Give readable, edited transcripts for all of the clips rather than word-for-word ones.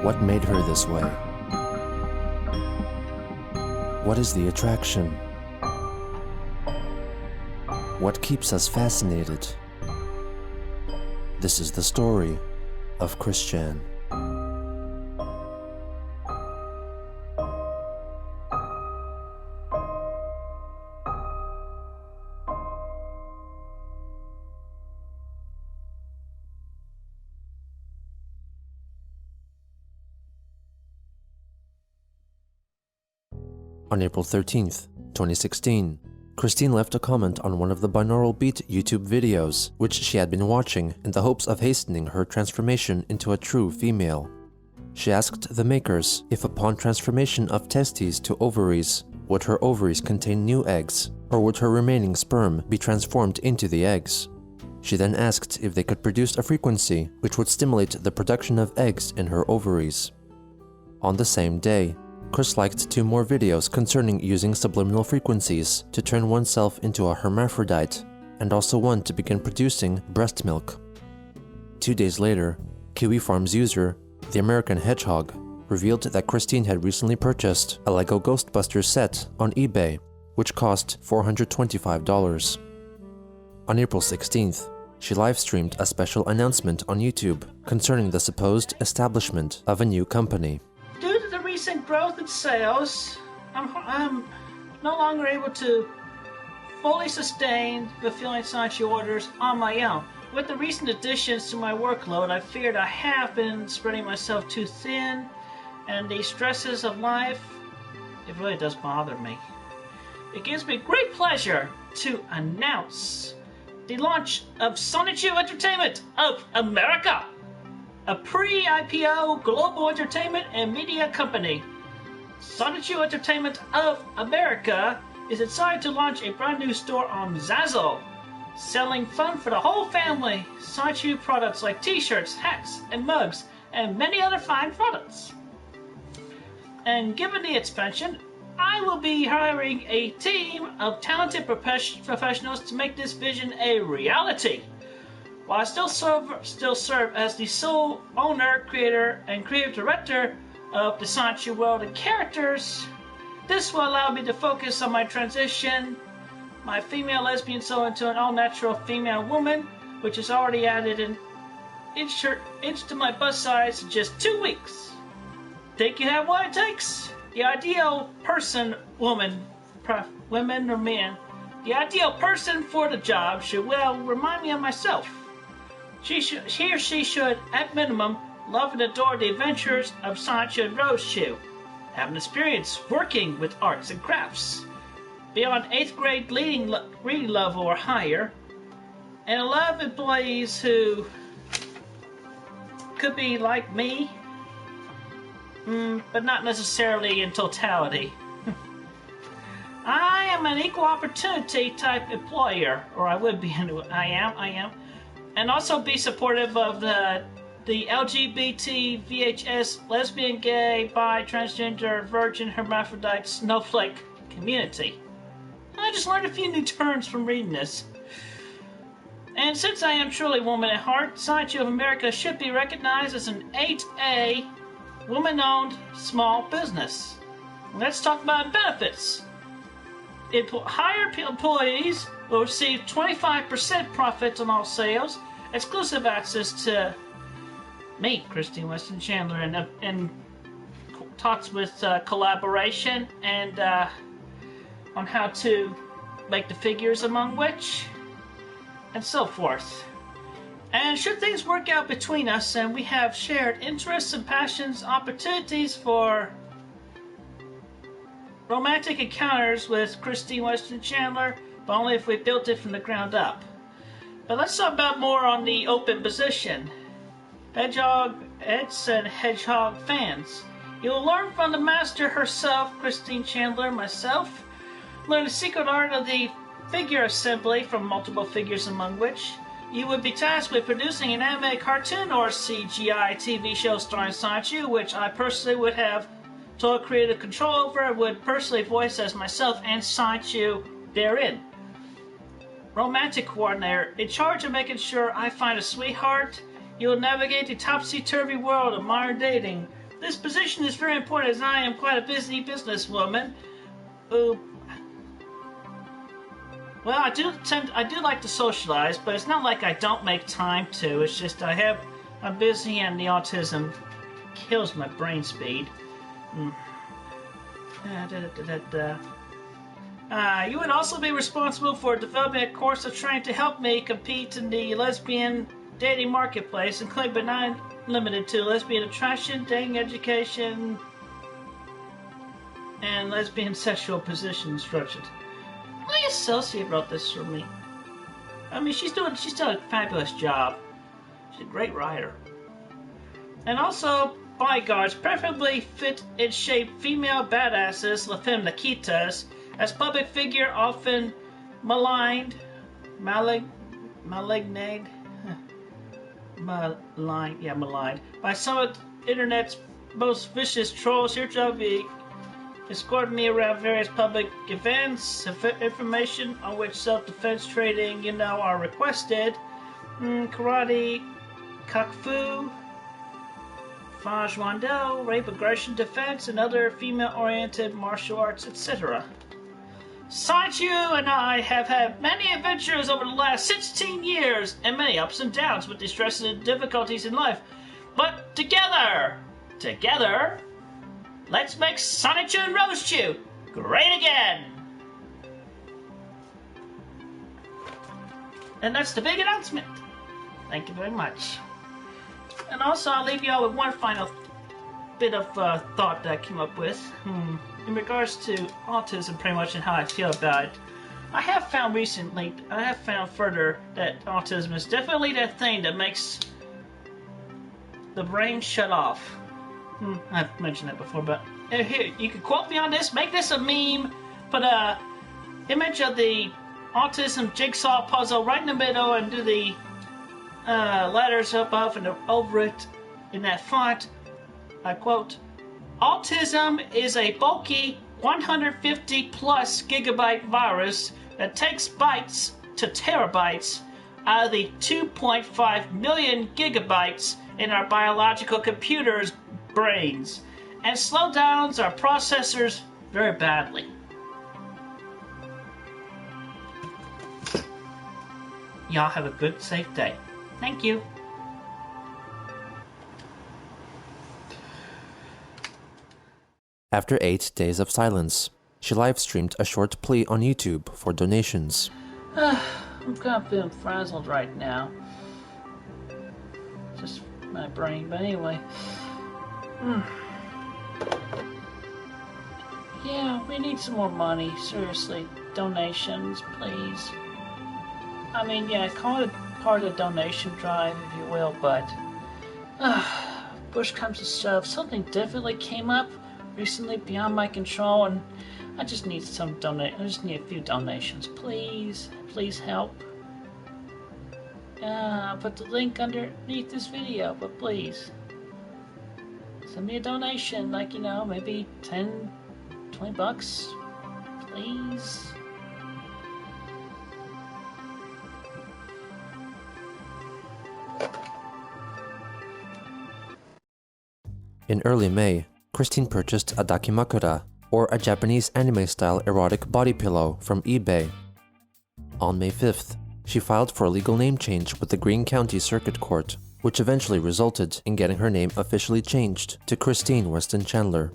What made her this way? What is the attraction? What keeps us fascinated? This is the story of Christian. On April 13th, 2016, Christine left a comment on one of the binaural beat YouTube videos, which she had been watching in the hopes of hastening her transformation into a true female. She asked the makers if upon transformation of testes to ovaries, would her ovaries contain new eggs, or would her remaining sperm be transformed into the eggs? She then asked if they could produce a frequency which would stimulate the production of eggs in her ovaries. On the same day, Chris liked 2 more videos concerning using subliminal frequencies to turn oneself into a hermaphrodite, and also one to begin producing breast milk. 2 days later, Kiwi Farms user, the American Hedgehog, revealed that Christine had recently purchased a Lego Ghostbusters set on eBay, which cost $425. On April 16th, she live-streamed a special announcement on YouTube concerning the supposed establishment of a new company. Recent growth in sales, I'm no longer able to fully sustain fulfilling Sonichu orders on my own. With the recent additions to my workload, I feared I have been spreading myself too thin, and the stresses of life, it really does bother me. It gives me great pleasure to announce the launch of Sonichu Entertainment of America, a pre-IPO global entertainment and media company. Sonichu Entertainment of America is excited to launch a brand new store on Zazzle, selling fun for the whole family, Sonichu products like t-shirts, hats, and mugs, and many other fine products. And given the expansion, I will be hiring a team of talented professionals to make this vision a reality. While I still serve as the sole owner, creator, and creative director of the Sonichu world and characters, this will allow me to focus on my transition, my female lesbian soul into an all-natural female woman, which has already added an inch to my bust size in just 2 weeks. Think you have what it takes? The ideal person, woman or man, the ideal person for the job should remind me of myself. He or she should, at minimum, love and adore the adventures of Sonichu and Rhodes, have an experience working with arts and crafts, be on 8th grade reading level or higher, and love employees who could be like me, but not necessarily in totality. I am an equal opportunity type employer, or I would be anyway. I am. And also be supportive of the LGBT, VHS, lesbian, gay, bi, transgender, virgin, hermaphrodite, snowflake community. I just learned a few new terms from reading this. And since I am truly woman at heart, Sonichu of America should be recognized as an 8A, woman-owned small business. Let's talk about benefits. Hired employees will receive 25% profits on all sales, exclusive access to me, Christine Weston Chandler, and talks with collaboration and on how to make the figures among which, and so forth. And should things work out between us and we have shared interests and passions, opportunities for romantic encounters with Christine Weston Chandler, but only if we built it from the ground up. But let's talk about more on the open position. Hedgehogs and Hedgehog fans. You'll learn from the master herself, Christine Chandler, myself. Learn the secret art of the figure assembly from multiple figures among which you would be tasked with producing an anime cartoon or CGI TV show starring Sonichu, which I personally would have total creative control over. I would personally voice as myself and Sonichu therein. Romantic coordinator, in charge of making sure I find a sweetheart. You will navigate the topsy-turvy world of modern dating, This position is very important as I am quite a busy businesswoman who... Well, I do like to socialize, but it's not like I don't make time to. It's just I'm busy and the autism kills my brain speed. You would also be responsible for developing a course of training to help me compete in the lesbian dating marketplace, including but not limited to lesbian attraction, dating education, and lesbian sexual position instructions. My associate wrote this for me. I mean, she's doing a fabulous job. She's a great writer. And also, bodyguards, preferably fit in shape female badasses, la femme Nikitas, as public figure often maligned by some of the internet's most vicious trolls. Your job will be escorting me around various public events, information on which self-defense training, are requested. Karate, kung fu, Fajwando, rape, aggression, defense, and other female-oriented martial arts, etc. Sonichu and I have had many adventures over the last 16 years, and many ups and downs with the stresses and difficulties in life. But together, let's make Sonichu and Rhodes great again! And that's the big announcement. Thank you very much. And also, I'll leave you all with one final bit of thought that I came up with. In regards to autism, pretty much, and how I feel about it. I have found further that autism is definitely that thing that makes the brain shut off. I've mentioned that before, but here, you can quote me on this, make this a meme, put a image of the autism jigsaw puzzle right in the middle and do the letters above and over it in that font. I quote, "Autism is a bulky 150 plus gigabyte virus that takes bytes to terabytes out of the 2.5 million gigabytes in our biological computers' brains and slow down our processors very badly." Y'all have a good, safe day. Thank you. After 8 days of silence, she live-streamed a short plea on YouTube for donations. I'm kind of feeling frazzled right now. Just my brain, but anyway. Yeah, we need some more money. Seriously, donations, please. I mean, yeah, call it part of the donation drive, if you will, but push comes to shove. Something definitely came up recently beyond my control, and I just need I just need a few donations, please. Please help. I'll put the link underneath this video, but please send me a donation, like, maybe 10, 20 bucks, please. In early May, Christine purchased a dakimakura, or a Japanese anime-style erotic body pillow, from eBay. On May 5th, she filed for a legal name change with the Greene County Circuit Court, which eventually resulted in getting her name officially changed to Christine Weston Chandler.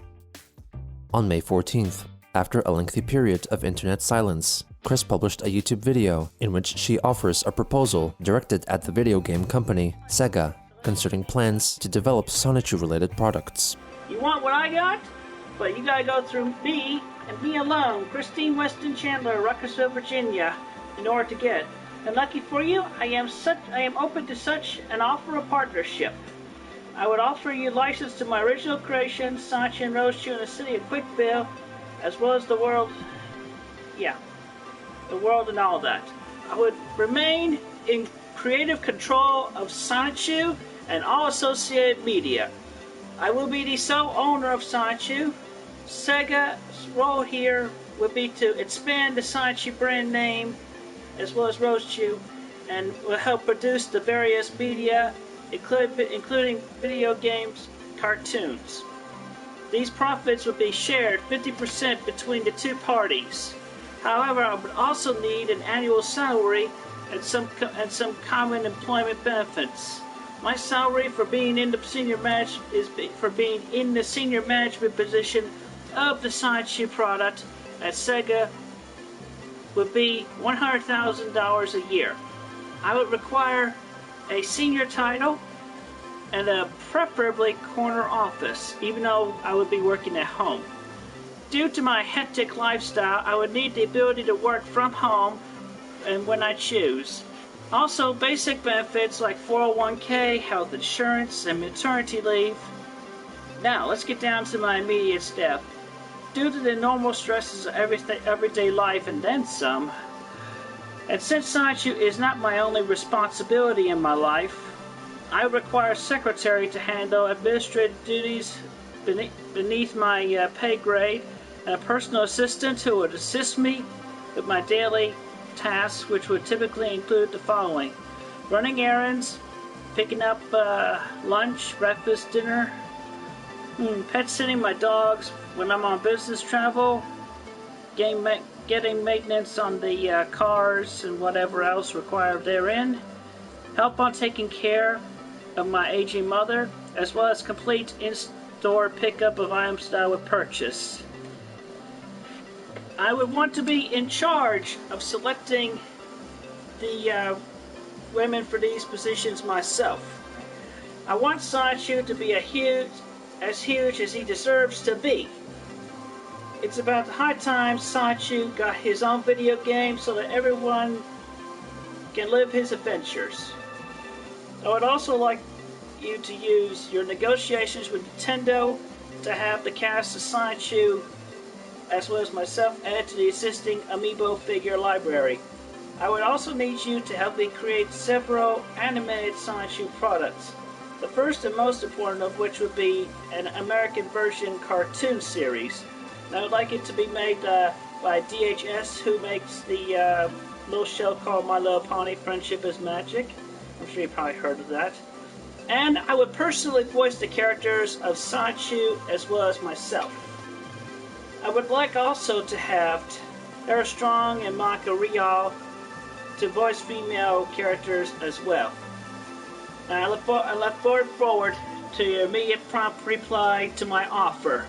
On May 14th, after a lengthy period of internet silence, Chris published a YouTube video in which she offers a proposal directed at the video game company Sega concerning plans to develop Sonichu-related products. You want what I got? But you gotta go through me, and me alone, Christine Weston Chandler, Ruckersville, Virginia, in order to get it. And lucky for you, I am open to such an offer of partnership. I would offer you license to my original creation, Sonichu and Rhodes in the city of Quickville, as well as the world. Yeah, the world and all that. I would remain in creative control of Sonichu and all associated media. I will be the sole owner of Sonichu. Sega's role here would be to expand the Sonichu brand name as well as Rhodes, and will help produce the various media, including video games, cartoons. These profits would be shared 50% between the two parties. However, I would also need an annual salary and some common employment benefits. My salary for being in the senior management position of the Sonichu product at Sega would be $100,000 a year. I would require a senior title and a preferably corner office, even though I would be working at home. Due to my hectic lifestyle, I would need the ability to work from home and when I choose. Also, basic benefits like 401k, health insurance, and maternity leave. Now, let's get down to my immediate step. Due to the normal stresses of everyday life and then some, and since Sonichu is not my only responsibility in my life, I require a secretary to handle administrative duties beneath my pay grade, and a personal assistant who would assist me with my daily tasks, which would typically include the following: running errands, picking up lunch, breakfast, dinner, pet sitting my dogs when I'm on business travel, getting maintenance on the cars and whatever else required therein, help on taking care of my aging mother, as well as complete in-store pickup of items that I would purchase. I would want to be in charge of selecting the women for these positions myself. I want Sonichu to be as huge as he deserves to be. It's about high time Sonichu got his own video game so that everyone can live his adventures. I would also like you to use your negotiations with Nintendo to have the cast of Sonichu, as well as myself, added to the existing amiibo figure library. I would also need you to help me create several animated Sonichu products. The first and most important of which would be an American version cartoon series. I would like it to be made by DHS, who makes the little show called My Little Pony Friendship is Magic. I'm sure you probably heard of that. And I would personally voice the characters of Sonichu as well as myself. I would like also to have Tara Strong and Monica Rial to voice female characters as well. And I look forward to your immediate prompt reply to my offer.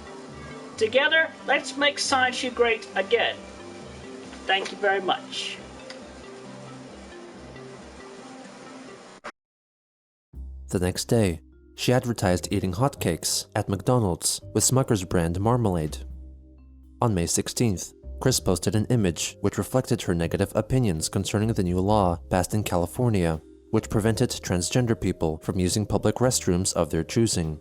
Together, let's make Sonichu great again. Thank you very much. The next day, she advertised eating hotcakes at McDonald's with Smucker's brand marmalade. On May 16th, Chris posted an image which reflected her negative opinions concerning the new law passed in California, which prevented transgender people from using public restrooms of their choosing.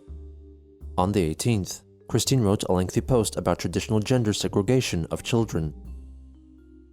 On the 18th, Christine wrote a lengthy post about traditional gender segregation of children.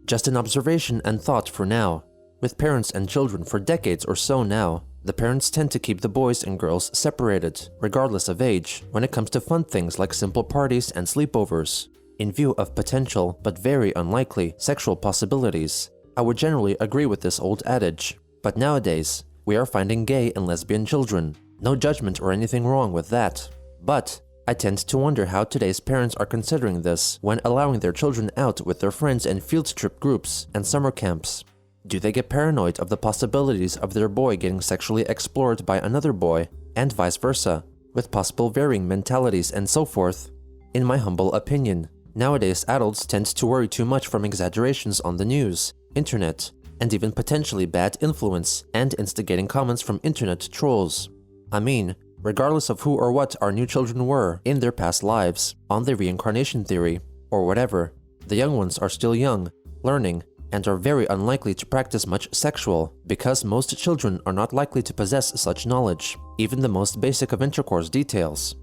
Just an observation and thought for now. With parents and children for decades or so now, the parents tend to keep the boys and girls separated, regardless of age, when it comes to fun things like simple parties and sleepovers. In view of potential, but very unlikely, sexual possibilities, I would generally agree with this old adage. But nowadays, we are finding gay and lesbian children. No judgment or anything wrong with that. But I tend to wonder how today's parents are considering this when allowing their children out with their friends in field trip groups and summer camps. Do they get paranoid of the possibilities of their boy getting sexually explored by another boy, and vice versa, with possible varying mentalities and so forth? In my humble opinion, nowadays adults tend to worry too much from exaggerations on the news, internet, and even potentially bad influence and instigating comments from internet trolls. I mean, regardless of who or what our new children were in their past lives, on the reincarnation theory, or whatever, the young ones are still young, learning, and are very unlikely to practice much sexual, because most children are not likely to possess such knowledge, even the most basic of intercourse details.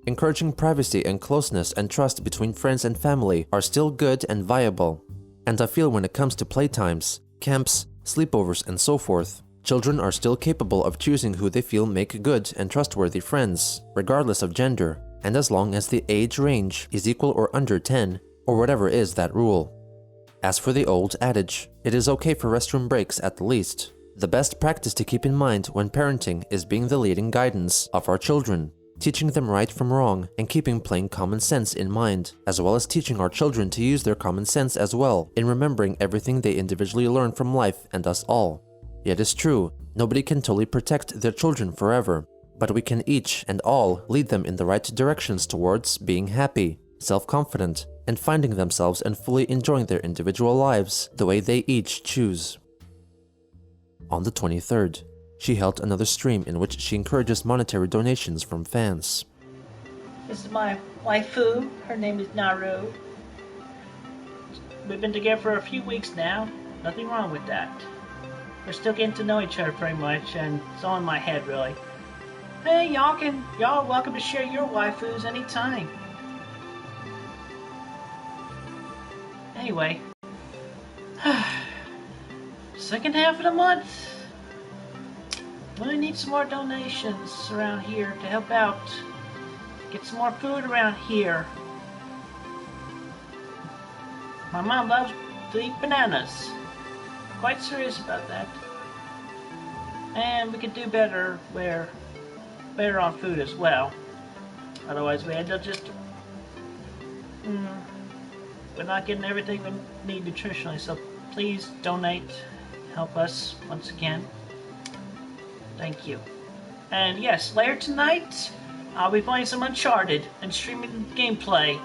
Encouraging privacy and closeness and trust between friends and family are still good and viable. And I feel when it comes to playtimes, camps, sleepovers, and so forth, children are still capable of choosing who they feel make good and trustworthy friends, regardless of gender, and as long as the age range is equal or under 10, or whatever is that rule. As for the old adage, it is okay for restroom breaks at the least. The best practice to keep in mind when parenting is being the leading guidance of our children. teaching them right from wrong and keeping plain common sense in mind, as well as teaching our children to use their common sense as well in remembering everything they individually learn from life and us all. Yet it's true, nobody can totally protect their children forever, but we can each and all lead them in the right directions towards being happy, self-confident, and finding themselves and fully enjoying their individual lives the way they each choose. On the 23rd, she held another stream in which she encourages monetary donations from fans. This is my waifu. Her name is Naru. We've been together for a few weeks now. Nothing wrong with that. We're still getting to know each other pretty much, and it's all in my head, really. Hey, y'all are welcome to share your waifus anytime. Anyway, second half of the month, we need some more donations around here to help out. Get some more food around here. My mom loves to eat bananas. Quite serious about that. And we could do better on food as well. Otherwise we end up just we're not getting everything we need nutritionally, so please donate, help us once again. Thank you. And yes, later tonight I'll be playing some Uncharted and streaming gameplay,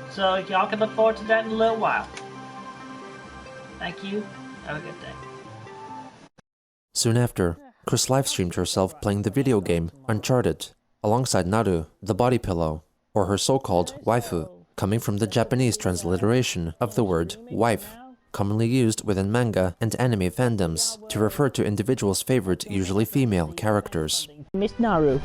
so y'all can look forward to that in a little while. Thank you. Have a good day. Soon after, Chris livestreamed herself playing the video game Uncharted, alongside Naru, the body pillow, or her so-called waifu, coming from the Japanese transliteration of the word wife, commonly used within manga and anime fandoms to refer to individuals' favorite, usually female, characters. Miss Naru.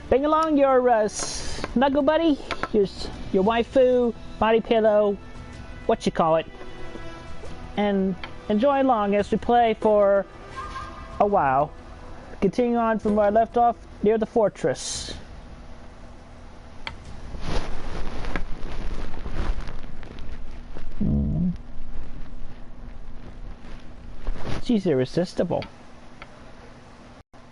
Bring along your snuggle buddy, your waifu, body pillow, what you call it, and enjoy along as we play for a while. Continuing on from where I left off, near the fortress. She's irresistible.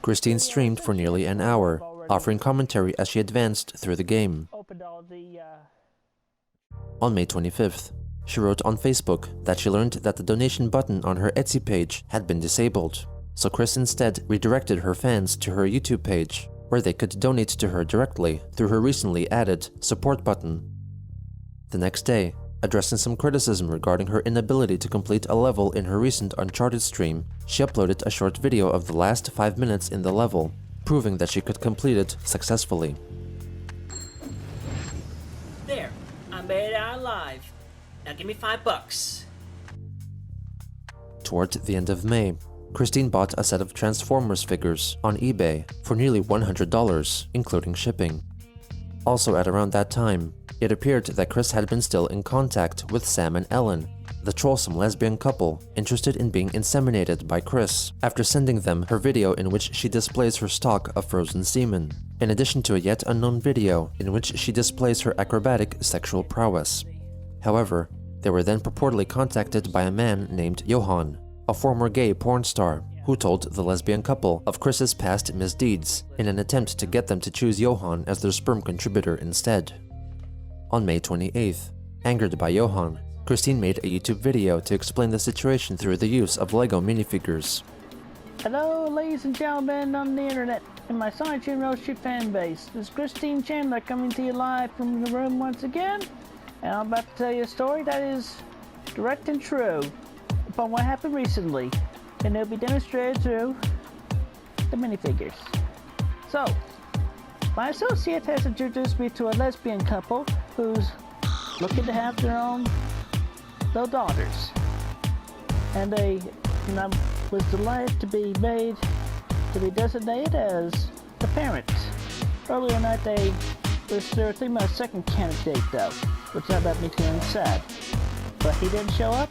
Christine streamed for nearly an hour, offering commentary as she advanced through the game. On May 25th, she wrote on Facebook that she learned that the donation button on her Etsy page had been disabled, so Chris instead redirected her fans to her YouTube page, where they could donate to her directly through her recently added support button. The next day, addressing some criticism regarding her inability to complete a level in her recent Uncharted stream, she uploaded a short video of the last 5 minutes in the level, proving that she could complete it successfully. There, I made it out alive. Now give me $5. Toward the end of May, Christine bought a set of Transformers figures on eBay for nearly $100, including shipping. Also at around that time, it appeared that Chris had been still in contact with Sam and Ellen, the trollsome lesbian couple interested in being inseminated by Chris, after sending them her video in which she displays her stock of frozen semen, in addition to a yet unknown video in which she displays her acrobatic sexual prowess. However, they were then purportedly contacted by a man named Johan, a former gay porn star, who told the lesbian couple of Chris's past misdeeds in an attempt to get them to choose Johan as their sperm contributor instead. On May 28th, angered by Johan, Christine made a YouTube video to explain the situation through the use of Lego minifigures. Hello, ladies and gentlemen on the internet and my Sonichu Entertainment fan base. This is Christine Chandler coming to you live from the room once again, and I'm about to tell you a story that is direct and true upon what happened recently, and it'll be demonstrated through the minifigures. So, my associate has introduced me to a lesbian couple who's looking to have their own little daughters, and I was delighted to be designated as the parent. Earlier that day, they were thinking about a second candidate though, which that left me feeling sad. But he didn't show up,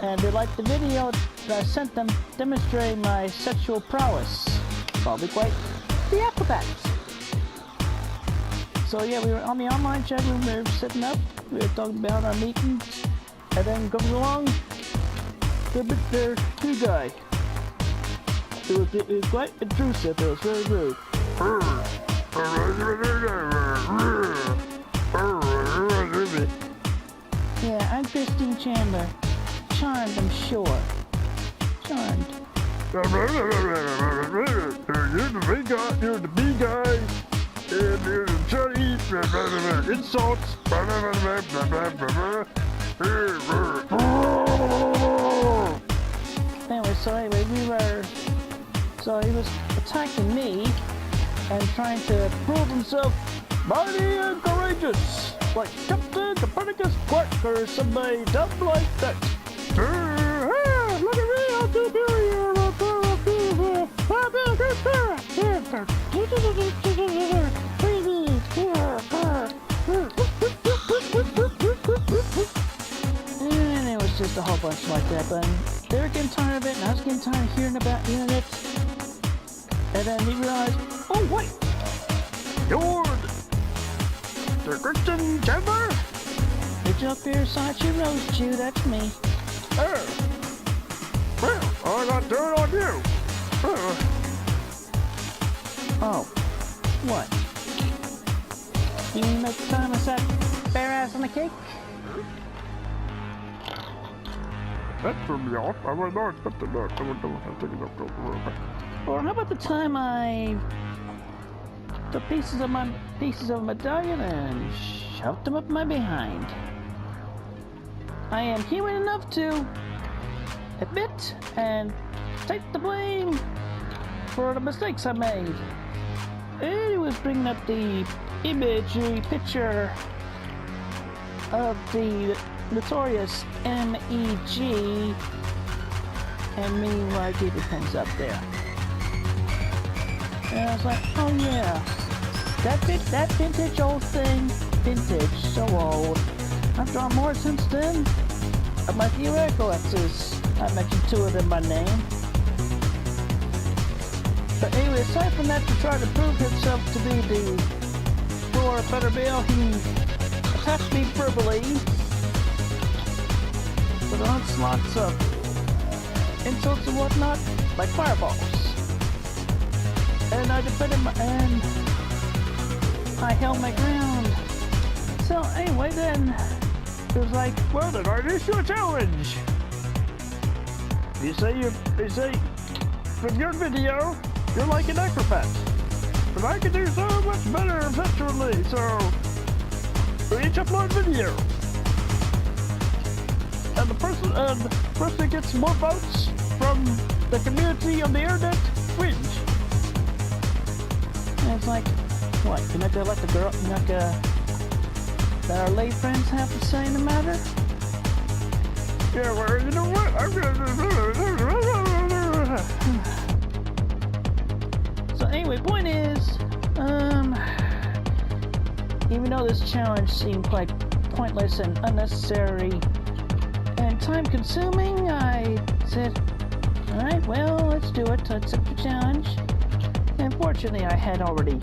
and they liked the video that I sent them demonstrating my sexual prowess. Probably quite the acrobatics. So yeah, we were on the online chat room, we were sitting up, we were talking about our meetings, and then going along, There's two guys. It was quite intrusive. It was very rude. Yeah, I'm Christine Chandler. Charmed, I'm sure. Charmed. You're the big guy. You're the big guy. And you're the Chinese. Insults. Anyway, so he was attacking me and trying to prove himself mighty and courageous, like Captain Copernicus Quark or somebody dumb like that. Look at me, I'm superior. And it was just a whole bunch like that, but they were getting tired of it, and I was getting tired of hearing about the internet. And then he realized, oh wait, you're the Christine Chandler? It's up here, Sonichu Entertainment, that's me. Oh, well, I got dirt on you. Oh, what? You mean make the time I sat bare ass on the cake? That threw me off. I was not expecting that. Or how about the time I took pieces of a medallion and shoved them up my behind? I am human enough to admit and take the blame for the mistakes I made. And he was bringing up the picture of the notorious MEG, and me when I gave the pens up there. And I was like, oh yeah, that vintage old thing, vintage, so old. I've drawn more since then of my theoretical X's. I mentioned two of them by name. But anyway, aside from that, to try to prove himself to be the for better bill, he attacked me verbally with onslaughts of insults and whatnot, like fireballs. And I defended and I held my ground. So anyway, then it was like, well, then I issue a challenge. You say from your video, you're like an acrobat, but I can do so much better eventually. So we each upload video. And the person that gets more votes from the community on the internet wins. And it's like, what? You're not gonna let the girl? You're not gonna let our lay friends have to say in the matter? Yeah, well, you know what? I'm gonna. So anyway, point is, even though this challenge seemed quite pointless and unnecessary and time-consuming, I said, alright, well, let's do it. Let's accept the challenge. And fortunately, I had already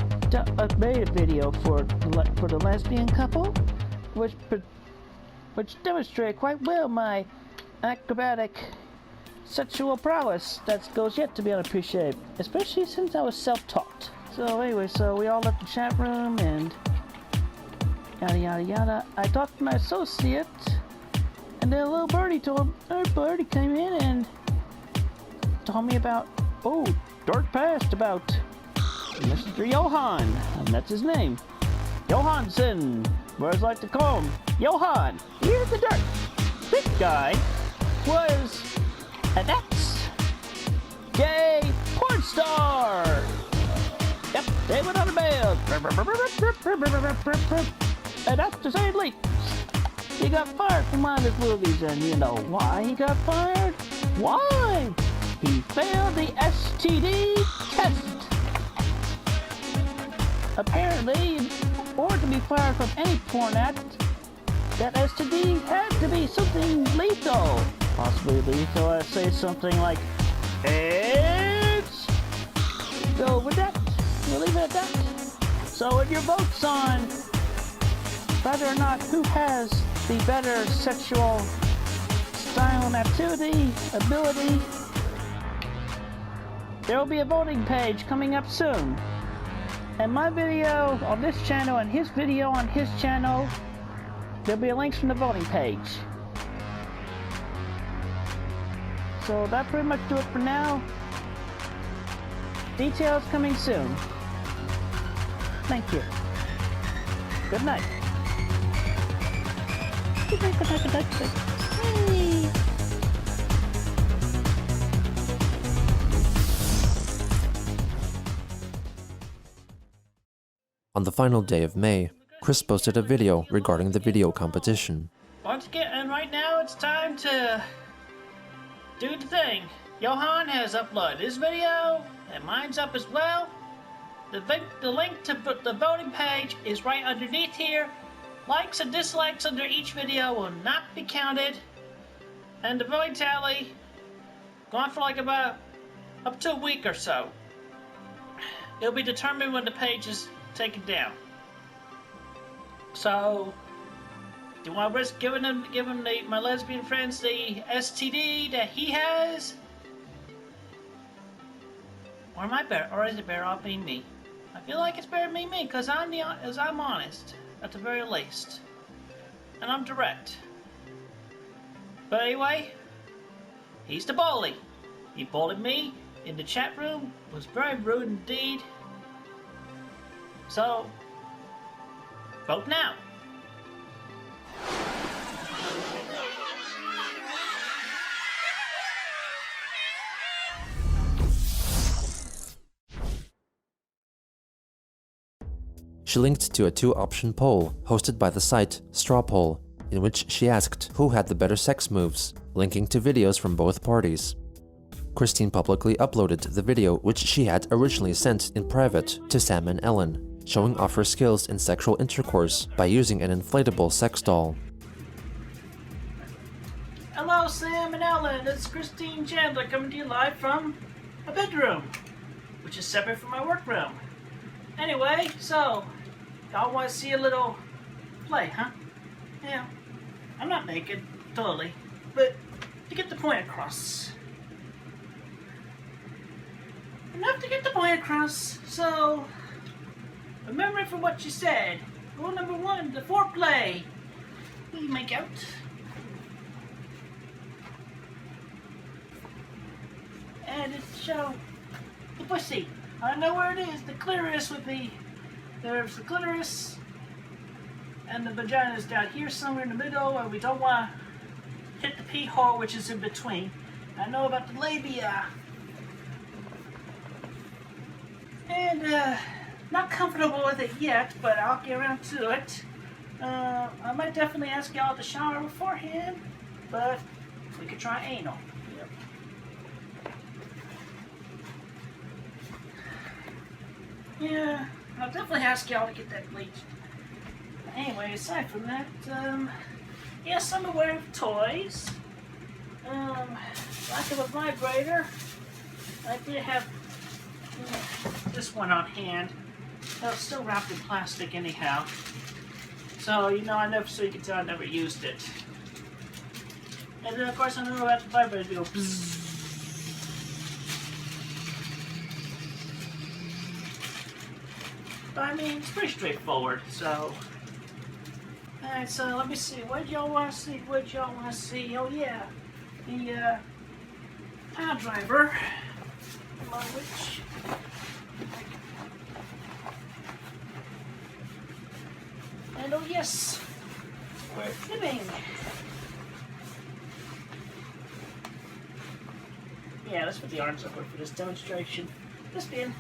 made a video for the lesbian couple, which demonstrated quite well my acrobatic sexual prowess that goes yet to be unappreciated, especially since I was self-taught. So anyway, so we all left the chat room and yada yada yada. I talked to my associate, and then a little birdie came in and told me about, dark past about Mr. Johan, and that's his name. Johansson, or as I like to call him, Johan. Here's the dirt. This guy was an ex-gay porn star. Yep, they went on a bail. And that's to say the least. He got fired from one of his movies, and you know why he got fired? Why? He failed the STD test. Apparently, in order to be fired from any porn act, that STD had to be something lethal. Possibly lethal, I'd say something like AIDS. So with that, we'll leave it at that. So with your votes on whether or not who has the better sexual style and activity, ability. There will be a voting page coming up soon. And my video on this channel and his video on his channel, there'll be links from the voting page. So that pretty much do it for now. Details coming soon. Thank you. Good night. Good night, good night, good night, good night. Hey. On the final day of May, Chris posted a video regarding the video competition. Once again, and right now it's time to do the thing. Johan has uploaded his video, and mine's up as well. The link to the voting page is right underneath here. Likes and dislikes under each video will not be counted. And the voting tally, going for like about up to a week or so. It'll be determined when the page is taken down. So, do you want to risk giving my lesbian friends the STD that he has? Or am I better? Or is it better off being me? I feel like it's better being me because I'm honest at the very least, and I'm direct. But anyway, he's the bully. He bullied me in the chat room. It was very rude indeed. So, vote now. She linked to a 2-option poll hosted by the site Straw Poll, in which she asked who had the better sex moves, linking to videos from both parties. Christine publicly uploaded the video which she had originally sent in private to Sam and Ellen, showing off her skills in sexual intercourse by using an inflatable sex doll. Hello, Sam and Ellen. It's Christine Chandler coming to you live from a bedroom, which is separate from my workroom. Anyway, so, y'all want to see a little play, huh? Yeah, I'm not naked, totally, but to get the point across. Enough to get the point across, so, remember from what you said. Rule number 1, the foreplay. We make out. And it's show the pussy. I know where it is. The clitoris would be. There's the clitoris, and the vagina is down here somewhere in the middle, and we don't want to hit the pee hole, which is in between. I know about the labia. And, not comfortable with it yet, but I'll get around to it. I might definitely ask y'all to shower beforehand, but we could try anal. Yep. Yeah, I'll definitely ask y'all to get that bleached. Anyway, aside from that, yes, I'm aware of toys. Lack of a vibrator. I did have this one on hand. That was still wrapped in plastic anyhow. So, you know, so you can tell I never used it. And then, of course, I know about the vibrator. Go bzzz. But I mean, it's pretty straightforward, so. Alright, so let me see. What y'all want to see? What y'all want to see? Oh, yeah. The, pile driver. Among which. And oh, yes. We're filming. Yeah, that's what the arms are for this demonstration. This being.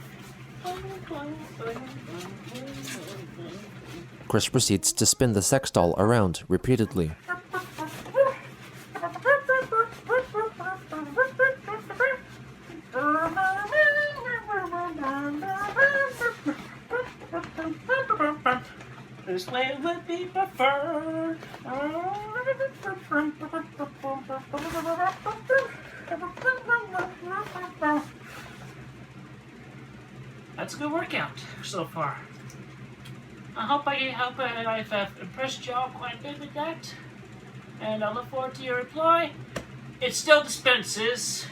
Chris proceeds to spin the sex doll around repeatedly. This way would be preferred. That's a good workout so far. I hope I've impressed y'all quite a bit with that. And I look forward to your reply. it still dispenses.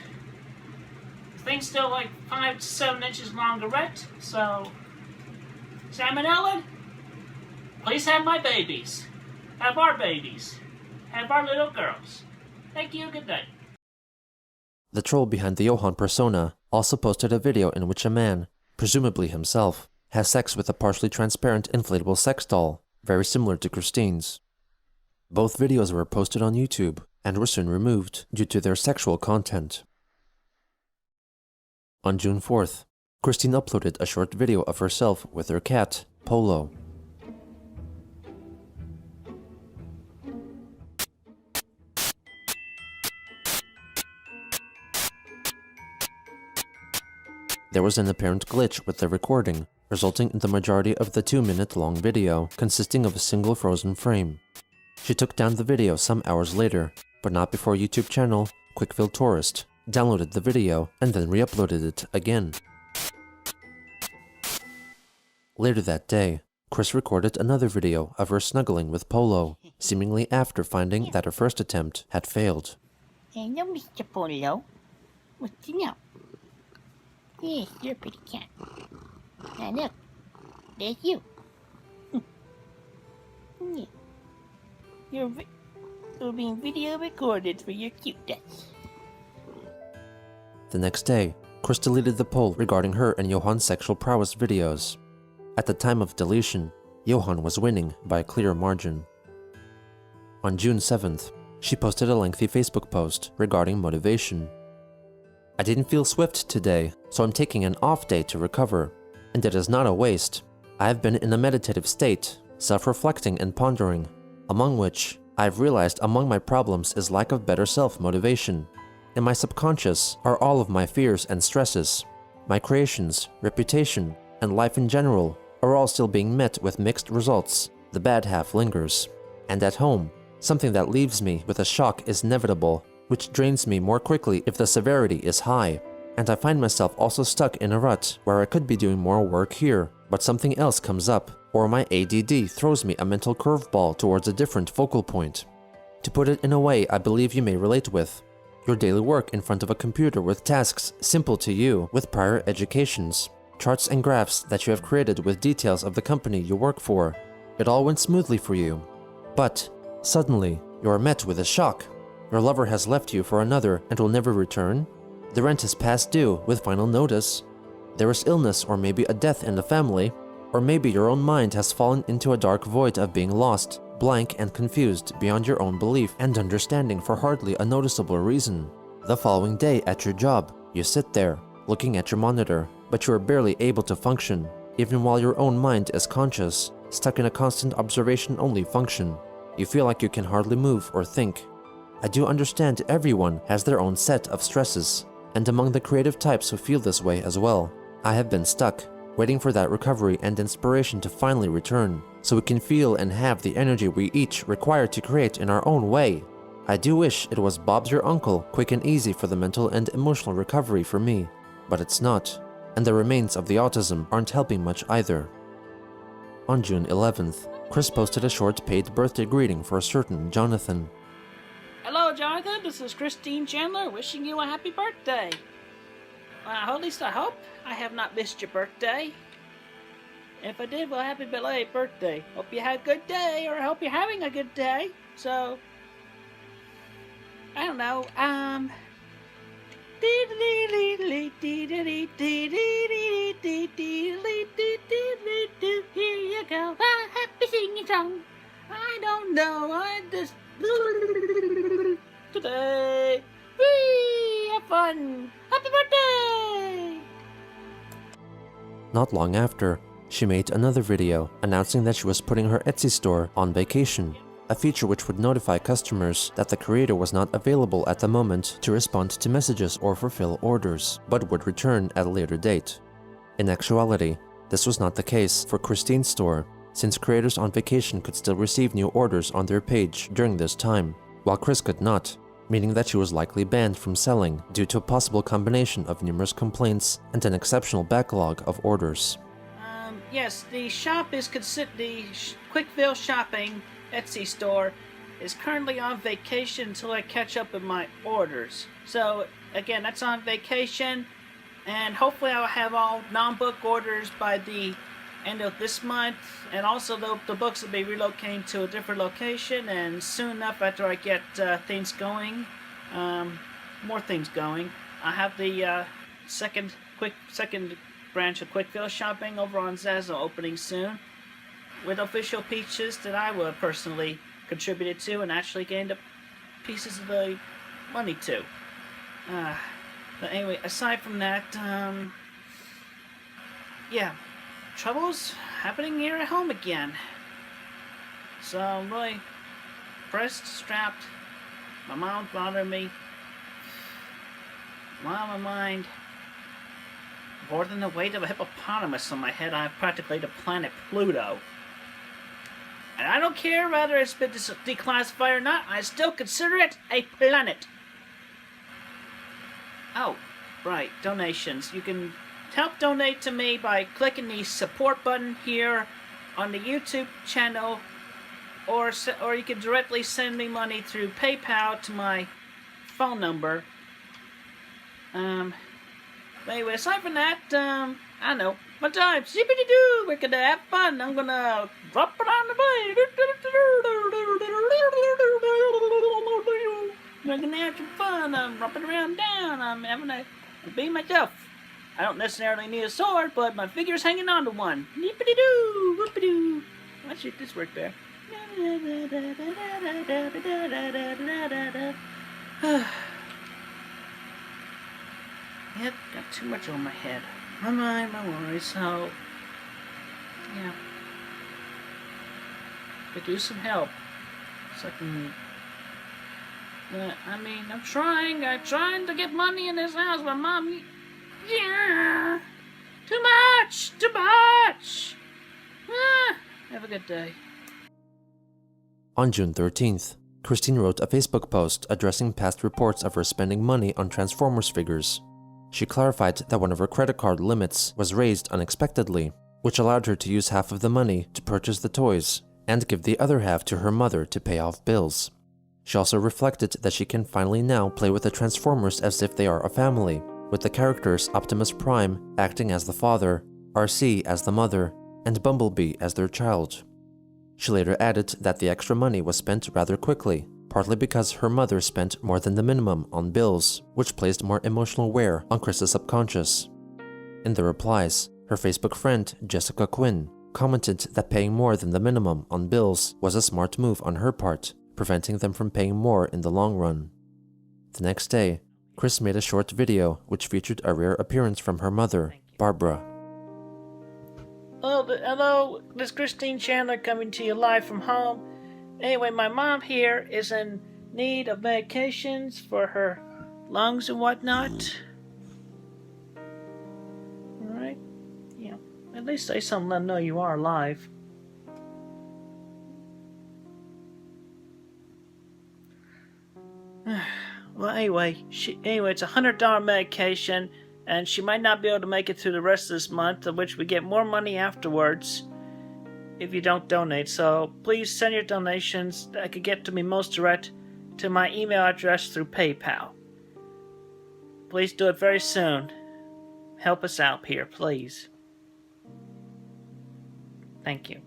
The thing's still like 5 to 7 inches longerette, so Salmonella, please have my babies. Have our babies. Have our little girls. Thank you, good night. The troll behind the Johan persona also posted a video in which a man, presumably himself, has sex with a partially transparent inflatable sex doll, very similar to Christine's. Both videos were posted on YouTube and were soon removed due to their sexual content. On June 4th, Christine uploaded a short video of herself with her cat, Polo. There was an apparent glitch with the recording, resulting in the majority of the 2-minute-long video consisting of a single frozen frame. She took down the video some hours later, but not before YouTube channel Quickville Tourist downloaded the video and then re-uploaded it again. Later that day, Chris recorded another video of her snuggling with Polo, seemingly after finding that her first attempt had failed. Hello, Mr. Polo. What's up? Yes, you're a pretty cat. Now look, there's you. Yeah. You're being video recorded for your cuteness. The next day, Chris deleted the poll regarding her and Johan's sexual prowess videos. At the time of deletion, Johan was winning by a clear margin. On June 7th, she posted a lengthy Facebook post regarding motivation. I didn't feel swift today, so I'm taking an off day to recover. And it is not a waste. I have been in a meditative state, self-reflecting and pondering, among which I've realized among my problems is lack of better self-motivation. In my subconscious are all of my fears and stresses. My creations, reputation, and life in general are all still being met with mixed results. The bad half lingers. And at home, something that leaves me with a shock is inevitable, which drains me more quickly if the severity is high. And I find myself also stuck in a rut where I could be doing more work here, but something else comes up, or my ADD throws me a mental curveball towards a different focal point. To put it in a way I believe you may relate with, your daily work in front of a computer with tasks simple to you with prior educations, charts and graphs that you have created with details of the company you work for. It all went smoothly for you. But, suddenly, you are met with a shock. Your lover has left you for another and will never return. The rent is past due with final notice. There is illness or maybe a death in the family. Or maybe your own mind has fallen into a dark void of being lost, blank and confused beyond your own belief and understanding for hardly a noticeable reason. The following day at your job, you sit there, looking at your monitor, but you are barely able to function, even while your own mind is conscious, stuck in a constant observation-only function. You feel like you can hardly move or think. I do understand everyone has their own set of stresses, and among the creative types who feel this way as well, I have been stuck, waiting for that recovery and inspiration to finally return, so we can feel and have the energy we each require to create in our own way. I do wish it was Bob's your uncle, quick and easy for the mental and emotional recovery for me, but it's not, and the remains of the autism aren't helping much either. On June 11th, Chris posted a short paid birthday greeting for a certain Jonathan. Hello, Jonathan. This is Christine Chandler wishing you a happy birthday. At least I hope I have not missed your birthday. If I did, well, happy belated birthday. Hope you had a good day, or I hope you're having a good day. So, I don't know. Here you go, a happy singing song. I don't know. I just today. Whee! Have fun. Happy birthday! Not long after, she made another video announcing that she was putting her Etsy store on vacation, a feature which would notify customers that the creator was not available at the moment to respond to messages or fulfill orders, but would return at a later date. In actuality, this was not the case for Christine's store, since creators on vacation could still receive new orders on their page during this time, while Chris could not, meaning that she was likely banned from selling due to a possible combination of numerous complaints and an exceptional backlog of orders. Yes, the shop is the Quickville Shopping Etsy store is currently on vacation until I catch up with my orders. So, again, that's on vacation, and hopefully I'll have all non-book orders by the end of this month, and also the books will be relocating to a different location, and soon enough after I get things going, more things going, I have the second branch of Quickfield Shopping over on Zazzle opening soon, with official pieces that I will personally contributed to and actually gained the pieces of the money to. But anyway, aside from that, yeah, trouble's happening here at home again. So I'm really pressed, strapped. My mom's bothering me. While my mind, more than the weight of a hippopotamus on my head, I have practically the planet Pluto. And I don't care whether it's been declassified or not, I still consider it a planet. Oh, right, donations. You can help donate to me by clicking the support button here on the YouTube channel, or you can directly send me money through PayPal to my phone number. Anyway, aside from that, I don't know. My time, zippity-doo, we're gonna have fun. I'm gonna drop it on the way. We're gonna have some fun. I'm dropping around down. I'm having to be myself. I don't necessarily need a sword, but my figure's hanging on to one. Yippity-doo, whoopity-doo. Why should this work there? Yep, got too much on my head. My mind, my worries, so... yeah. Could use some help. So I can... I mean, I'm trying to get money in this house, but Mom... yeah! Too much! Too much! Have a good day. On June 13th, Christine wrote a Facebook post addressing past reports of her spending money on Transformers figures. She clarified that one of her credit card limits was raised unexpectedly, which allowed her to use half of the money to purchase the toys and give the other half to her mother to pay off bills. She also reflected that she can finally now play with the Transformers as if they are a family, with the characters Optimus Prime acting as the father, RC as the mother, and Bumblebee as their child. She later added that the extra money was spent rather quickly, partly because her mother spent more than the minimum on bills, which placed more emotional wear on Chris's subconscious. In the replies, her Facebook friend, Jessica Quinn, commented that paying more than the minimum on bills was a smart move on her part, preventing them from paying more in the long run. The next day, Chris made a short video which featured a rare appearance from her mother, Barbara. Hello, this is Christine Chandler coming to you live from home. Anyway, my mom here is in need of medications for her lungs and whatnot. Alright? Yeah. At least say something, let them know you are alive. Well, anyway, it's a $100 medication, and she might not be able to make it through the rest of this month, of which we get more money afterwards if you don't donate. So please send your donations that could get to me most direct to my email address through PayPal. Please do it very soon. Help us out here, please. Thank you.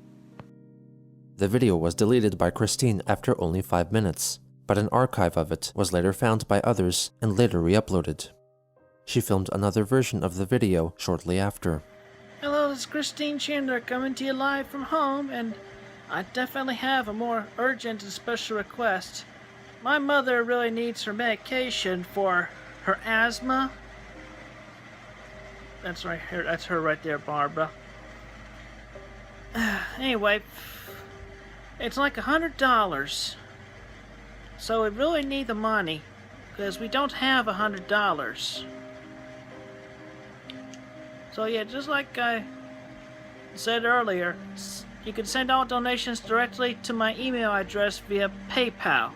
The video was deleted by Christine after only 5 minutes, but an archive of it was later found by others and later re-uploaded. She filmed another version of the video shortly after. Hello, this is Christine Chandler coming to you live from home, and I definitely have a more urgent and special request. My mother really needs her medication for her asthma. That's right here. That's her right there, Barbara. Anyway, it's like $100. So we really need the money, because we don't have $100. So yeah, just like I said earlier, you can send all donations directly to my email address via PayPal.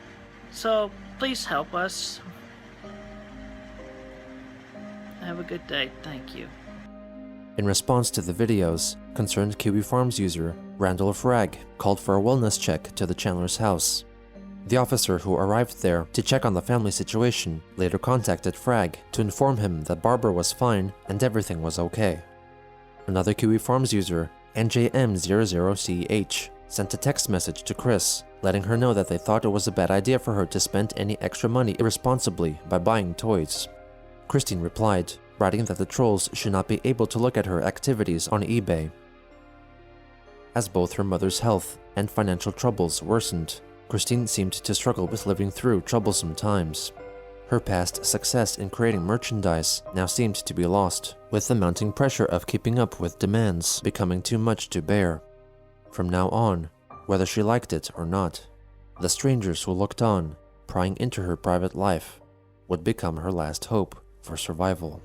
So please help us. Have a good day. Thank you. In response to the videos, concerned Kiwi Farms user Randolph Ragg called for a wellness check to the Chandler's house. The officer who arrived there to check on the family situation later contacted Frag to inform him that Barbara was fine and everything was okay. Another Kiwi Farms user, NJM00CH, sent a text message to Chris, letting her know that they thought it was a bad idea for her to spend any extra money irresponsibly by buying toys. Christine replied, writing that the trolls should not be able to look at her activities on eBay. As both her mother's health and financial troubles worsened, Christine seemed to struggle with living through troublesome times. Her past success in creating merchandise now seemed to be lost, with the mounting pressure of keeping up with demands becoming too much to bear. From now on, whether she liked it or not, the strangers who looked on, prying into her private life, would become her last hope for survival.